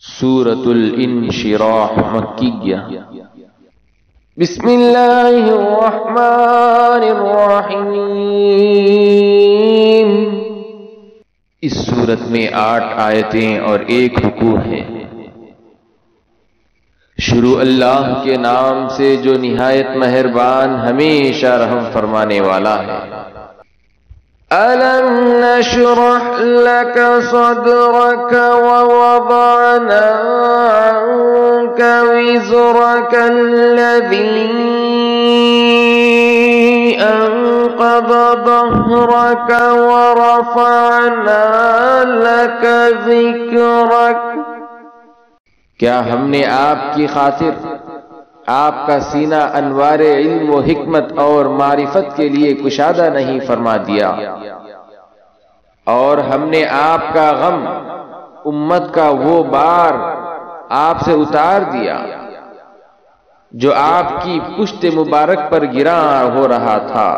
سورة الانشراح مکیہ۔ بسم اللہ الرحمن الرحیم۔ اس سورت میں 8 آیتیں اور 1 رکوع ہے۔ شروع اللہ کے نام سے جو نہایت مہربان ہمیشہ رحم فرمانے والا ہے۔ أَلَمْ نَشْرَحْ لَكَ صَدْرَكَ وَوَضَعْنَا عَنكَ وِزْرَكَ الَّذِي أَنقَضَ ظَهْرَكَ وَرَفَعْنَا لَكَ ذِكْرَكَ۔ کیا ہم نے آپ کی خاطر آپ کا سینہ انوار علم و حکمت اور معرفت کے لیے کشادہ نہیں فرما دیا، اور ہم نے آپ کا غم امت کا وہ بار آپ سے اتار دیا جو آپ کی پشت مبارک پر گرا ہو رہا تھا،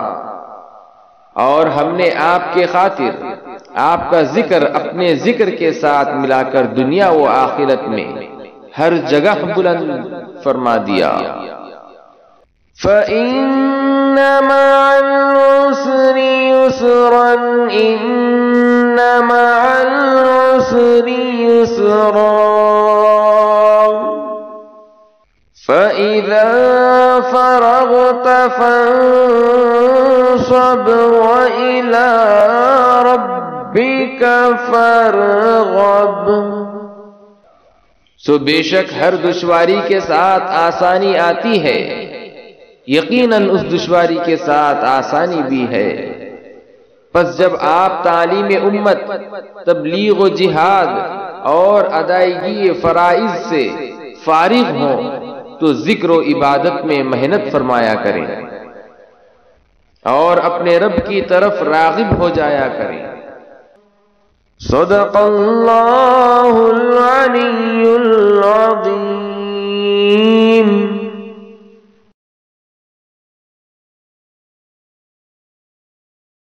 اور ہم نے آپ کے خاطر آپ کا ذکر اپنے ذکر کے ساتھ ملا کر دنیا و آخرت میں ہر جگہ بلند فرما دیا۔ فَإِنَّ مَعَ الْعُسْرِ يُسْرًا إِنَّ مَعَ الْعُسْرِ يُسْرًا فَإِذَا فَرَغْتَ فَانصَبْ وَإِلَى رَبِّكَ فَارْغَب۔ سو بے شک ہر دشواری کے ساتھ آسانی آتی ہے، یقیناً اس دشواری کے ساتھ آسانی بھی ہے۔ پس جب آپ تعلیم امت، تبلیغ و جہاد اور ادائیگی فرائض سے فارغ ہوں تو ذکر و عبادت میں محنت فرمایا کریں اور اپنے رب کی طرف راغب ہو جایا کریں۔ صدق اللہ العلی العظیم۔